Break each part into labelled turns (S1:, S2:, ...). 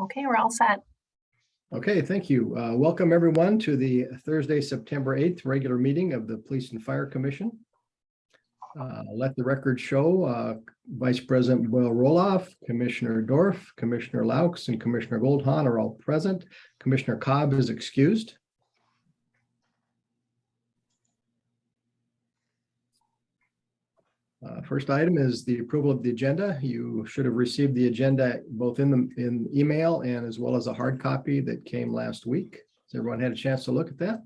S1: Okay, we're all set.
S2: Okay, thank you. Welcome everyone to the Thursday, September 8th regular meeting of the Police and Fire Commission. Let the record show Vice President Boyle Roloff, Commissioner Dorf, Commissioner Laux, and Commissioner Goldhahn are all present. Commissioner Cobb is excused. First item is the approval of the agenda. You should have received the agenda both in email and as well as a hard copy that came last week. Has everyone had a chance to look at that?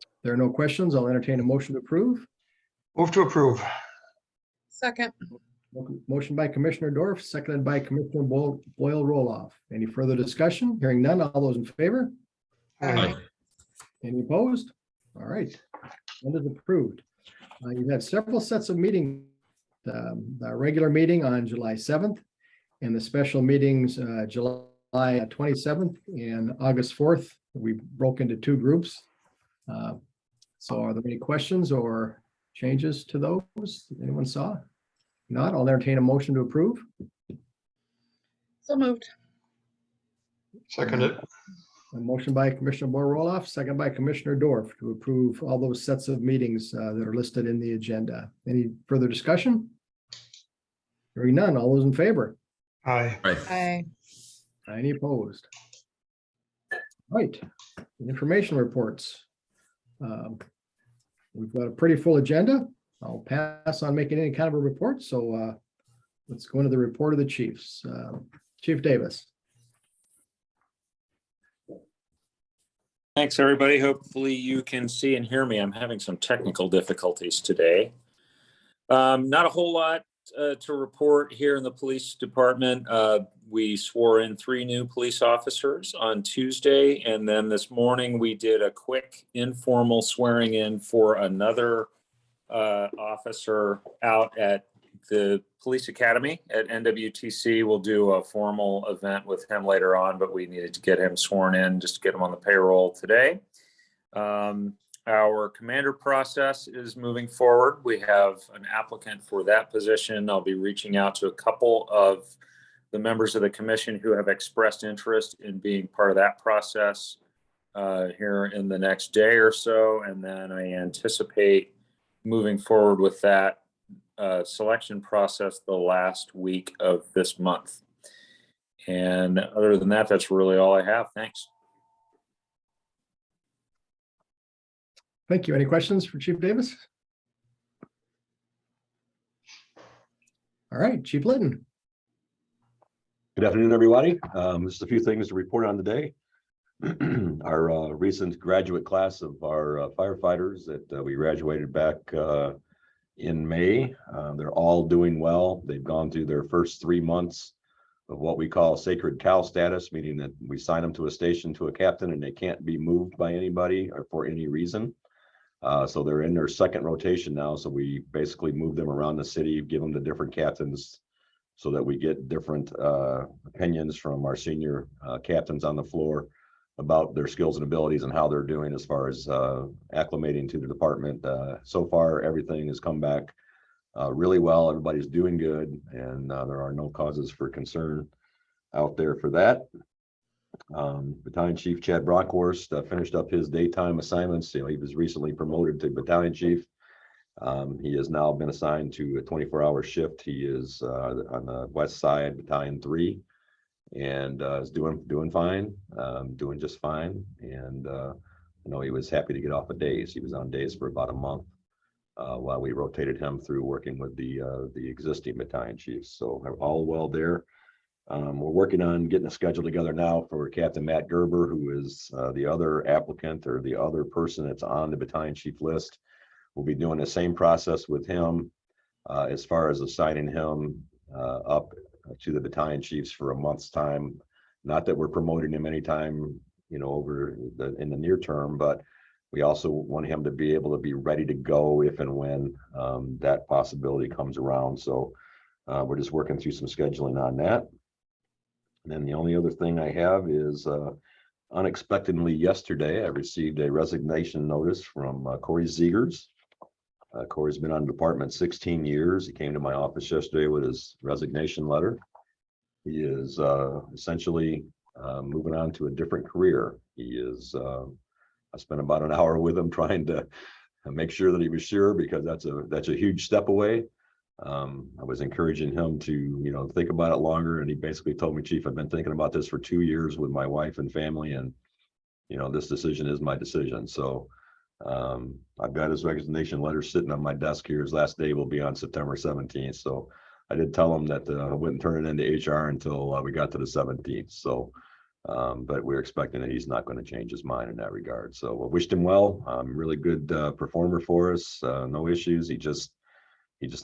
S2: If there are no questions, I'll entertain a motion to approve.
S3: Move to approve.
S4: Second.
S2: Motion by Commissioner Dorf, seconded by Commissioner Boyle Roloff. Any further discussion? Hearing none, all those in favor?
S4: Aye.
S2: Any opposed? All right, agenda is approved. You've had several sets of meetings, the regular meeting on July 7th and the special meetings July 27th and August 4th. We broke into two groups. So are there any questions or changes to those that anyone saw? Not, I'll entertain a motion to approve.
S4: So moved.
S3: Seconded.
S2: A motion by Commissioner Boyle Roloff, second by Commissioner Dorf to approve all those sets of meetings that are listed in the agenda. Any further discussion? Hearing none, all those in favor?
S3: Aye.
S4: Aye.
S2: Any opposed? Right, information reports. We've got a pretty full agenda. I'll pass on making any kind of a report, so let's go into the report of the chiefs. Chief Davis.
S5: Thanks, everybody. Hopefully you can see and hear me. I'm having some technical difficulties today. Not a whole lot to report here in the police department. We swore in 3 new police officers on Tuesday, and then this morning we did a quick informal swearing in for another officer out at the police academy at NWTC. We'll do a formal event with him later on, but we needed to get him sworn in just to get him on the payroll today. Our commander process is moving forward. We have an applicant for that position. I'll be reaching out to a couple of the members of the commission who have expressed interest in being part of that process here in the next day or so. And then I anticipate moving forward with that selection process the last week of this month. And other than that, that's really all I have. Thanks.
S2: Thank you. Any questions for Chief Davis? All right, Chief Litton.
S6: Good afternoon, everybody. Just a few things to report on today. Our recent graduate class of our firefighters that we graduated back in May. They're all doing well. They've gone through their first 3 months of what we call sacred cow status, meaning that we sign them to a station, to a captain, and they can't be moved by anybody or for any reason. So they're in their second rotation now. So we basically move them around the city, give them to different captains so that we get different opinions from our senior captains on the floor about their skills and abilities and how they're doing as far as acclimating to the department. So far, everything has come back really well. Everybody's doing good, and there are no causes for concern out there for that. Battalion Chief Chad Brockhorst finished up his daytime assignments. He was recently promoted to battalion chief. He has now been assigned to a 24-hour shift. He is on the west side, Battalion 3. And is doing fine, doing just fine. And he was happy to get off of days. He was on days for about a month while we rotated him through working with the existing battalion chiefs. So all well there. We're working on getting a schedule together now for Captain Matt Gerber, who is the other applicant or the other person that's on the battalion chief list. We'll be doing the same process with him as far as assigning him up to the battalion chiefs for a month's time. Not that we're promoting him anytime, in the near term, but we also want him to be able to be ready to go if and when that possibility comes around. So we're just working through some scheduling on that. And then the only other thing I have is unexpectedly yesterday, I received a resignation notice from Corey Zegers. Corey's been on department 16 years. He came to my office yesterday with his resignation letter. He is essentially moving on to a different career. He is, I spent about an hour with him trying to make sure that he was sure, because that's a huge step away. I was encouraging him to, think about it longer. And he basically told me, Chief, I've been thinking about this for 2 years with my wife and family. And, this decision is my decision. So I've got his resignation letter sitting on my desk here. His last day will be on September 17th. So I did tell him that I wouldn't turn it into HR until we got to the 17th. So, but we're expecting that he's not going to change his mind in that regard. So I wished him well. Really good performer for us. No issues. He just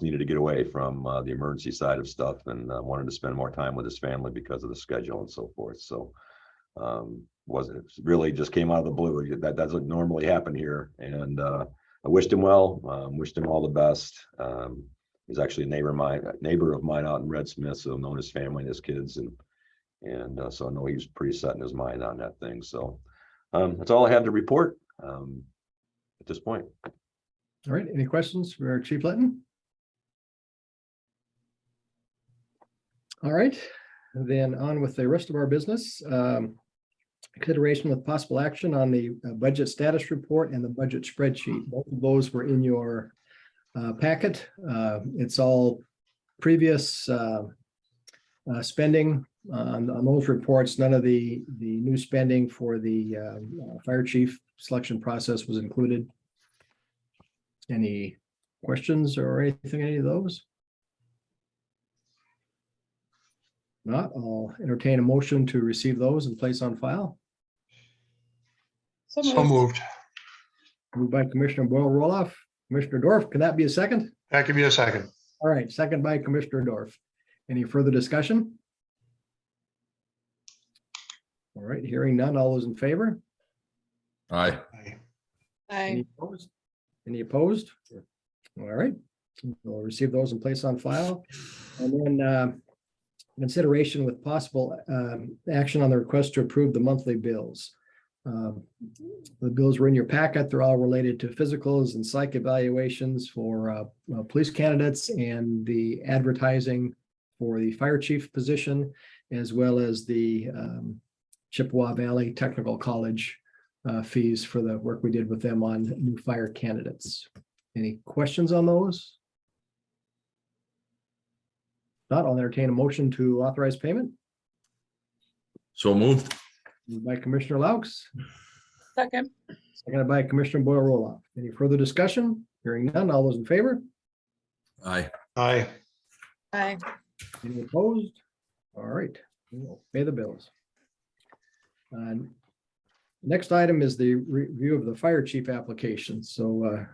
S6: needed to get away from the emergency side of stuff, and wanted to spend more time with his family because of the schedule and so forth. So wasn't really just came out of the blue. That doesn't normally happen here. And I wished him well, wished him all the best. He's actually a neighbor of mine out in Red Smith, so I've known his family and his kids, and so I know he was pretty set in his mind on that thing. So that's all I have to report at this point.
S2: All right, any questions for Chief Litton? All right, then on with the rest of our business. Consideration with possible action on the budget status report and the budget spreadsheet. Both of those were in your packet. It's all previous spending on those reports. None of the new spending for the fire chief selection process was included. Any questions or anything, any of those? Not, I'll entertain a motion to receive those and place on file.
S4: So
S3: So
S4: moved.
S3: moved.
S2: Moved by Commissioner Boyle Roloff. Commissioner Dorf, can that be a second?
S3: That could be a second.
S2: All right, second by Commissioner Dorf. Any further discussion? All right, hearing none. All those in favor?
S1: Aye.
S3: Aye.
S2: Any
S4: Aye.
S2: opposed? Any opposed? All right, we'll receive those and place on file. And then consideration with possible action on the request to approve the monthly bills. The bills were in your packet. They're all related to physicals and psych evaluations for police candidates, and the advertising for the fire chief position, as well as the Chippewa Valley Technical College fees for the work we did with them on new fire candidates. Any questions on those? Not, I'll entertain a motion to authorize payment.
S1: So moved.
S2: Moved by Commissioner Laux,
S4: Second.
S2: seconded by Commissioner Boyle Roloff. Any further discussion? Hearing none. All those in favor?
S1: Aye.
S3: Aye.
S4: Aye.
S2: Any opposed? All right, we'll pay the bills. Next item is the review of the fire chief application. So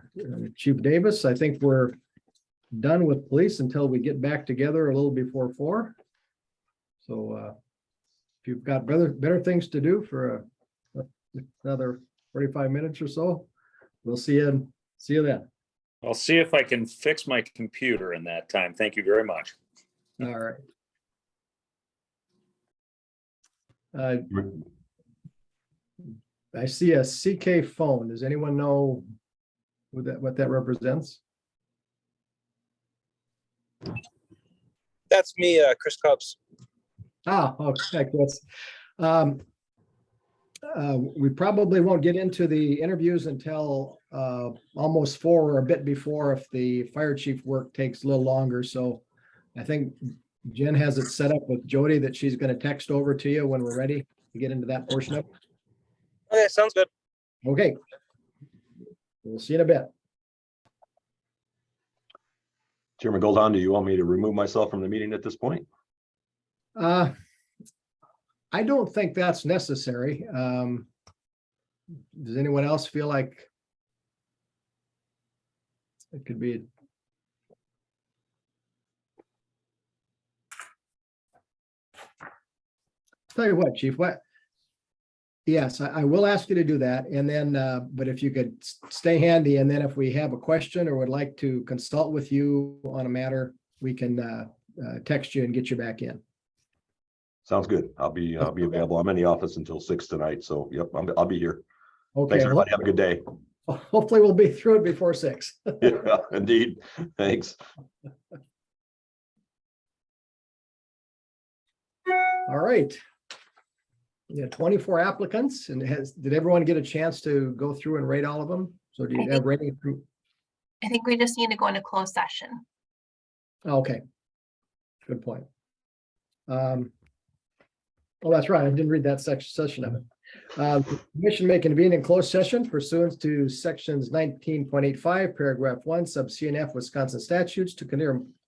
S2: Chief Davis, I think we're done with police until we get back together a little before 4. So if you've got better things to do for another 45 minutes or so, we'll see you then.
S5: I'll see if I can fix my computer in that time. Thank you very much.
S2: All right. I see a CK phone. Does anyone know what that represents?
S7: That's me, Chris Cubs.
S2: Okay, Chris. We probably won't get into the interviews until almost 4 or a bit before, if the fire chief work takes a little longer. So I think Jen has it set up with Jody that she's going to text over to you when we're ready to get into that portion of it.
S7: Okay, sounds good.
S2: Okay. We'll see you in a bit.
S6: Chairman Goldhahn, do you want me to remove myself from the meeting at this point?
S2: I don't think that's necessary. Does anyone else feel like it could be? Tell you what, Chief, yes, I will ask you to do that. And then, but if you could stay handy, and then if we have a question or would like to consult with you on a matter, we can text you and get you back in.
S6: Sounds good. I'll be available. I'm in the office until 6 tonight. So yep, I'll be here.
S2: Okay.
S6: Thanks, everybody. Have a good day.
S2: Hopefully we'll be through it before 6.
S6: Yeah, indeed. Thanks.
S2: All right. Yeah, 24 applicants, and did everyone get a chance to go through and rate all of them? So do you have rating?
S8: I think we just need to go into closed session.
S2: Okay. Good point. Oh, that's right. I didn't read that section of it. The Commission may convene in closed session pursuant to sections 19.85, paragraph 1, sub C and F Wisconsin statutes to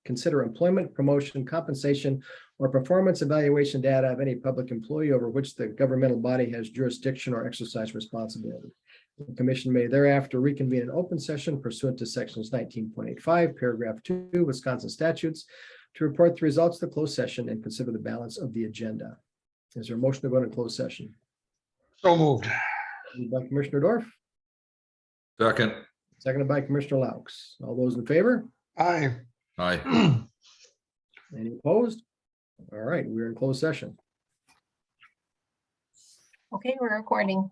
S2: consider employment, promotion, compensation, or performance evaluation data of any public employee over which the governmental body has jurisdiction or exercise responsibility. The Commission may thereafter reconvene in open session pursuant to sections 19.85, paragraph 2, Wisconsin statutes to report the results of the closed session and consider the balance of the agenda. Is there a motion to go into closed session?
S3: So moved.
S2: Moved by Commissioner Dorf,
S1: Second.
S2: seconded by Commissioner Laux. All those in favor?
S3: Aye.
S1: Aye.
S2: Any opposed? All right, we're in closed session.
S8: Okay, we're recording.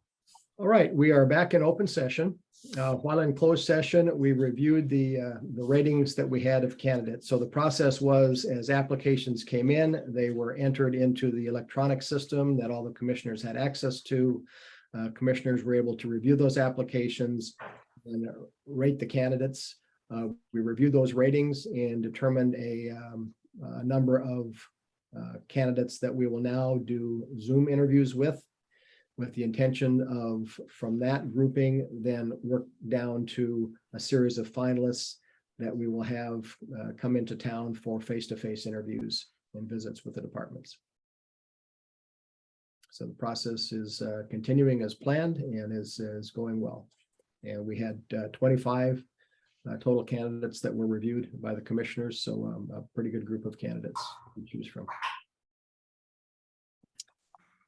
S2: All right, we are back in open session. While in closed session, we reviewed the ratings that we had of candidates. So the process was, as applications came in, they were entered into the electronic system that all the commissioners had access to. Commissioners were able to review those applications and rate the candidates. We reviewed those ratings and determined a number of candidates that we will now do Zoom interviews with the intention of, from that grouping, then work down to a series of finalists that we will have come into town for face-to-face interviews and visits with the departments. So the process is continuing as planned and is going well. And we had 25 total candidates that were reviewed by the commissioners, so a pretty good group of candidates to choose from.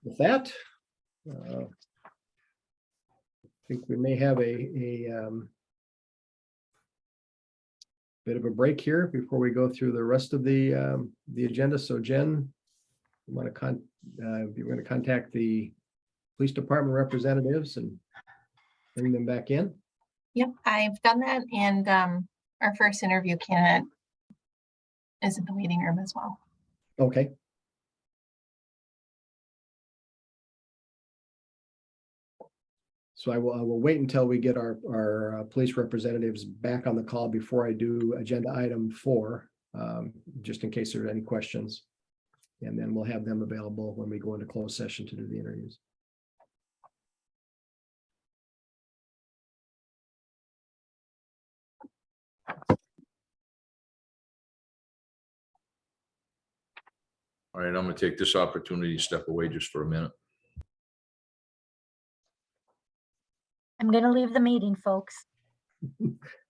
S2: With that, I think we may have a bit of a break here before we go through the rest of the agenda. So Jen, you want to you're going to contact the police department representatives and bring them back in.
S8: Yep, I've done that, and our first interview candidate is in the waiting room as well.
S2: Okay. So I will wait until we get our police representatives back on the call before I do agenda item 4, just in case there are any questions. And then we'll have them available when we go into closed session to do the interviews.
S1: All right, I'm gonna take this opportunity to step away just for a minute.
S9: I'm going to leave the meeting, folks.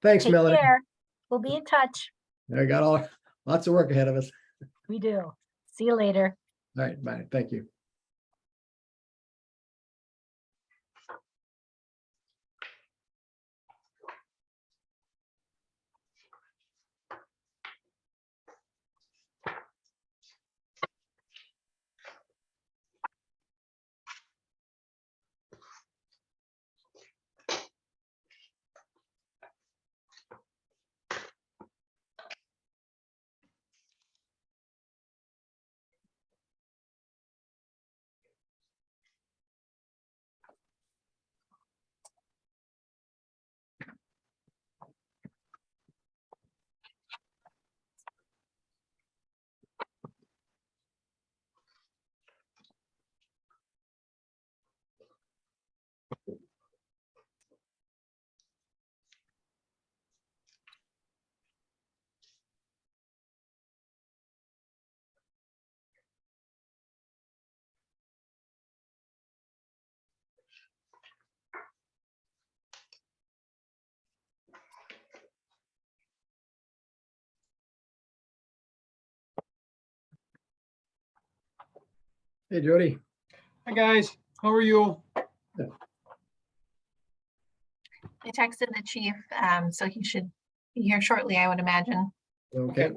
S2: Thanks,
S9: Take
S2: Melanie.
S9: care. We'll be in touch.
S2: I got lots of work ahead of us.
S9: We do. See you later.
S2: All right, bye. Thank you. Hey, Jody.
S3: Hi, guys. How are you?
S8: I texted the chief, so he should be here shortly, I would imagine.
S2: Okay.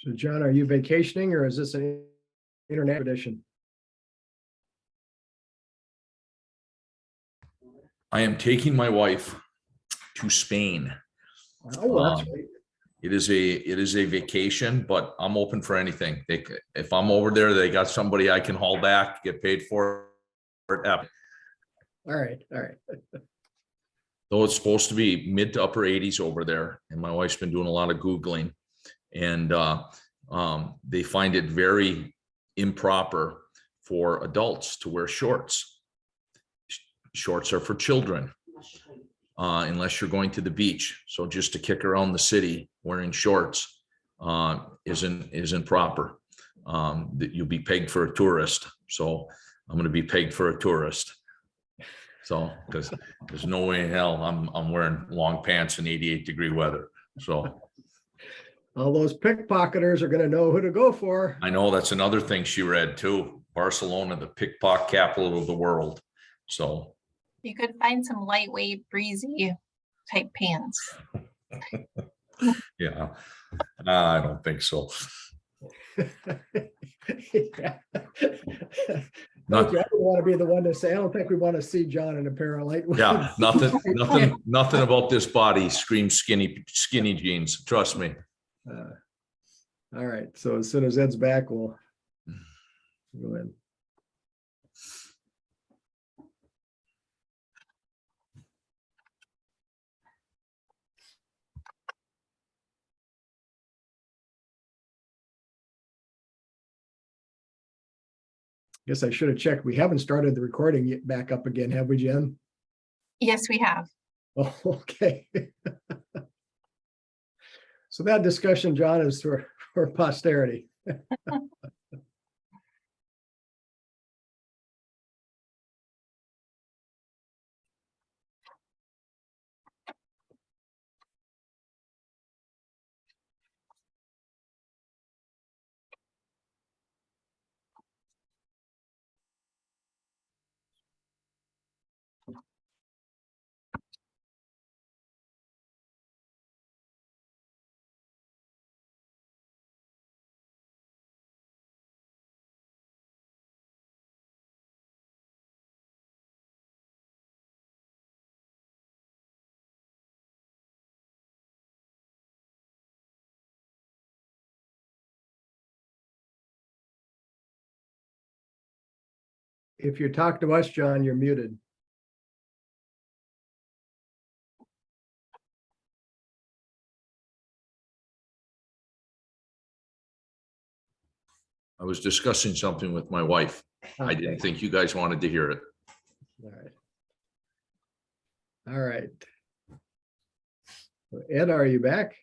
S2: So John, are you vacationing or is this an internet edition?
S1: I am taking my wife to Spain.
S2: Oh, well, that's
S1: Um,
S2: great.
S1: It is a vacation, but I'm open for anything. If I'm over there, they got somebody I can haul back, get paid for it.
S2: All right, all right.
S1: Though it's supposed to be mid to upper 80s over there, and my wife's been doing a lot of Googling, and they find it very improper for adults to wear shorts. Shorts are for children, unless you're going to the beach. So just to kick around the city wearing shorts isn't proper. That you'll be pegged for a tourist. So I'm going to be pegged for a tourist. So because there's no way in hell I'm wearing long pants in 88-degree weather. So
S2: All those pickpocketers are gonna know who to go for.
S1: I know that's another thing she read too. Barcelona, the pickpocket capital of the world. So
S8: You could find some lightweight, breezy type pants.
S1: yeah, I don't think so.
S2: Yeah.
S1: Not-
S2: Thank you. I don't want to be the one to say, I don't think we want to see John in a pair of lightweight.
S1: Yeah, nothing about this body screams skinny jeans. Trust me.
S2: All right, so as soon as Ed's back, we'll go in. Guess I should have checked. We haven't started the recording yet back up again, have we, Jen?
S8: Yes, we have.
S2: Oh, okay. So that discussion, John, is for posterity. If you talk to us, John, you're muted.
S1: I was discussing something with my wife. I didn't think you guys wanted to hear it.
S2: All right. All right. Ed, are you back?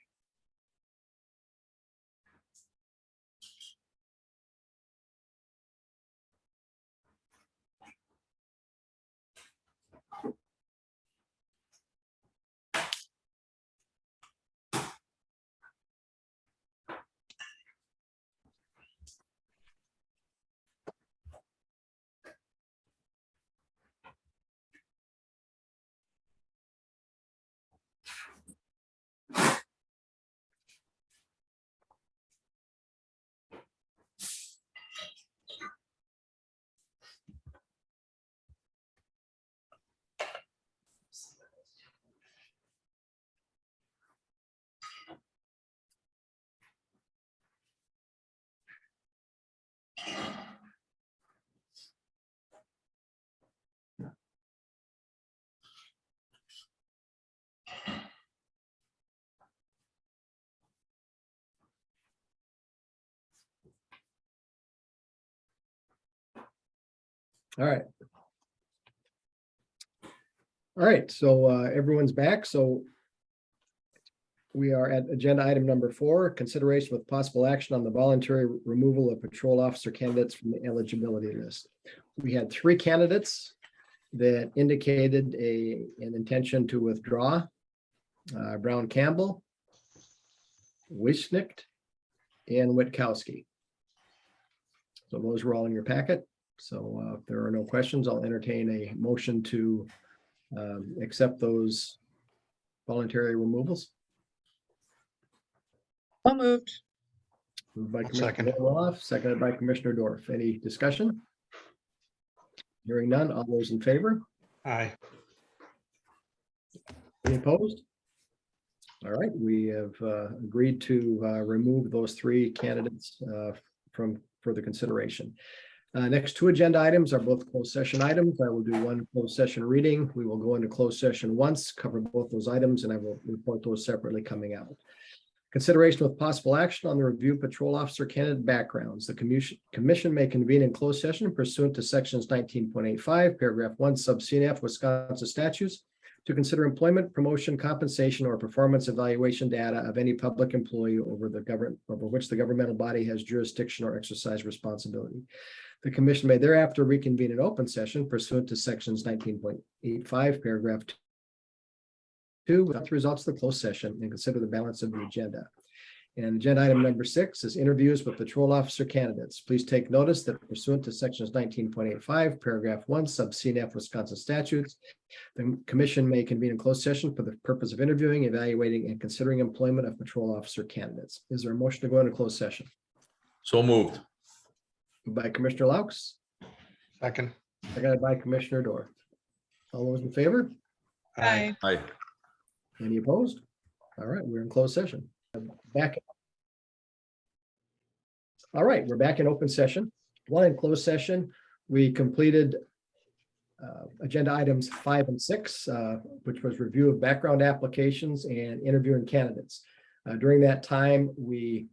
S2: All right. All right, so everyone's back, so we are at agenda item number 4, consideration with possible action on the voluntary removal of patrol officer candidates from the eligibility list. We had 3 candidates that indicated an intention to withdraw. Brown Campbell, Wisnick, and Witkowski. So those were all in your packet. So if there are no questions, I'll entertain a motion to accept those voluntary removals.
S4: So moved.
S2: Moved by
S3: I'll
S2: Commissioner
S3: second.
S2: Orloff, seconded by Commissioner Dorf. Any discussion? Hearing none. All those in favor?
S3: Aye.
S2: Any opposed? All right, we have agreed to remove those three candidates from further consideration. Next two agenda items are both closed session items. I will do one closed session reading. We will go into closed session once, cover both those items, and I will report those separately coming out. Consideration with possible action on the review of patrol officer candidate backgrounds. The commission may convene in closed session pursuant to sections 19.85, paragraph 1, sub C and F Wisconsin statutes to consider employment, promotion, compensation, or performance evaluation data of any public employee over which the governmental body has jurisdiction or exercise responsibility. The commission may thereafter reconvene in open session pursuant to sections 19.85, paragraph 2, without the results of the closed session, and consider the balance of the agenda. And agenda item number 6 is interviews with patrol officer candidates. Please take notice that pursuant to sections 19.85, paragraph 1, sub C and F Wisconsin statutes, the commission may convene in closed session for the purpose of interviewing, evaluating, and considering employment of patrol officer candidates. Is there a motion to go into closed session?
S1: So moved.
S2: By Commissioner Laux,
S3: Second.
S2: seconded by Commissioner Dorf. All those in favor?
S4: Aye.
S1: Aye.
S2: Any opposed? All right, we're in closed session. Back. All right, we're back in open session. While in closed session, we completed agenda items 5 and 6, which was review of background applications and interviewing candidates. During that time, we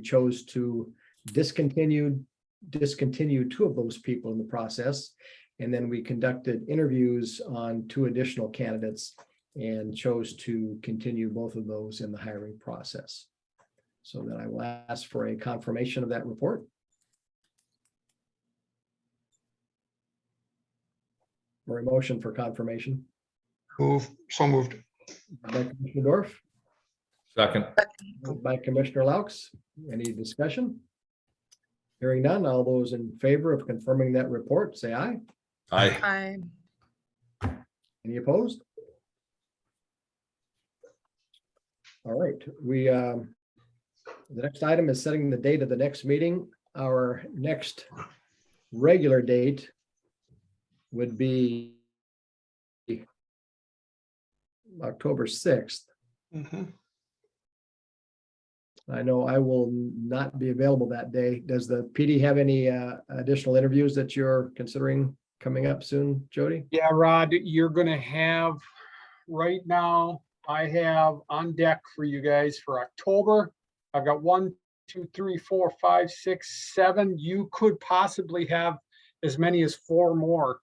S2: chose to discontinue 2 of those people in the process. And then we conducted interviews on 2 additional candidates and chose to continue both of those in the hiring process. So then I will ask for a confirmation of that report. Or a motion for confirmation
S3: So moved.
S2: by Commissioner Dorf,
S1: Second.
S2: by Commissioner Laux. Any discussion? Hearing none, all those in favor of confirming that report, say aye.
S1: Aye.
S4: Aye.
S2: Any opposed? All right, the next item is setting the date of the next meeting. Our next regular date would be October 6th.
S3: Mhm.
S2: I know I will not be available that day. Does the PD have any additional interviews that you're considering coming up soon, Jody?
S3: Yeah, Rod, you're gonna have, right now, I have on deck for you guys for October. I've got 1, 2, 3, 4, 5, 6, 7. You could possibly have as many as 4 more.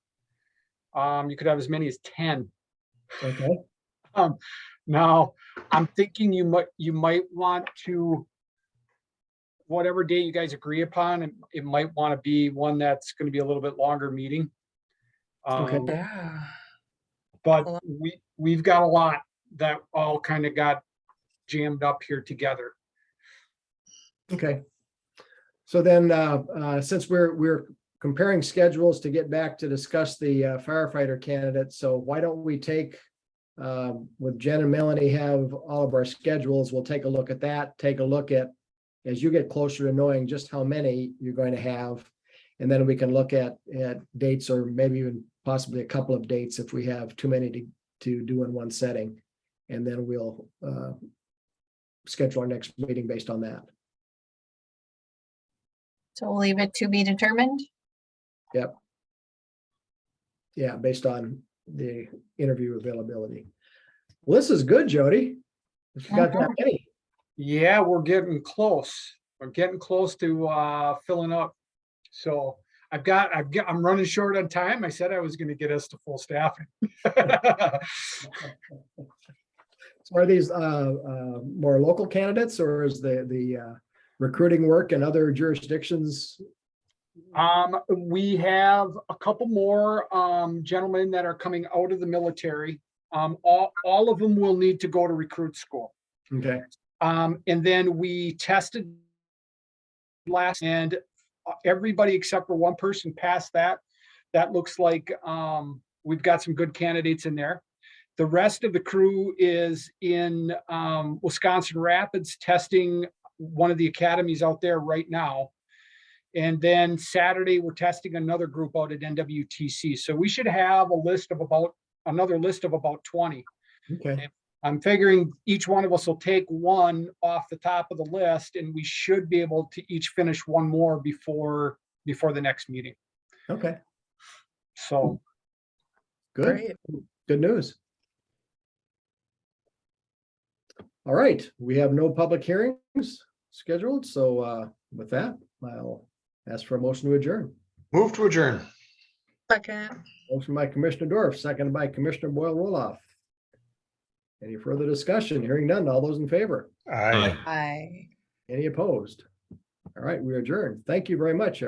S3: You could have as many as 10.
S2: Okay,
S3: Now, I'm thinking you might want to, whatever day you guys agree upon, it might want to be one that's going to be a little bit longer meeting.
S2: Okay.
S4: Yeah.
S3: But we've got a lot that all kind of got jammed up here together.
S2: okay. So then, since we're comparing schedules to get back to discuss the firefighter candidate, so why don't we take with Jen and Melanie have all of our schedules, we'll take a look at that, take a look at, as you get closer to knowing just how many you're going to have. And then we can look at dates, or maybe even possibly a couple of dates if we have too many to do in one setting. And then we'll schedule our next meeting based on that.
S8: So we'll leave it to be determined.
S2: Yep. Yeah, based on the interview availability. Well, this is good, Jody. If you got that many.
S3: Yeah, we're getting close. We're getting close to filling up. So I'm running short on time. I said I was going to get us to full staffing.
S2: So are these more local candidates, or is the recruiting work in other jurisdictions?
S3: We have a couple more gentlemen that are coming out of the military. All of them will need to go to recruit school.
S2: Okay,
S3: And then we tested last, and everybody except for one person passed that. That looks like we've got some good candidates in there. The rest of the crew is in Wisconsin Rapids testing one of the academies out there right now. And then Saturday, we're testing another group out at NWTC. So we should have another list of about 20.
S2: Okay,
S3: I'm figuring each one of us will take one off the top of the list, and we should be able to each finish one more before the next meeting.
S2: okay,
S3: So
S2: good.
S4: Great.
S2: Good news. All right, we have no public hearings scheduled, so with that, I'll ask for a motion to adjourn.
S10: Move to adjourn.
S4: Second.
S2: Motion by Commissioner Dorf, seconded by Commissioner Boyle Roloff. Any further discussion? Hearing none. All those in favor?
S10: Aye.
S4: Aye.
S2: Any opposed? All right, we adjourn. Thank you very much, everyone.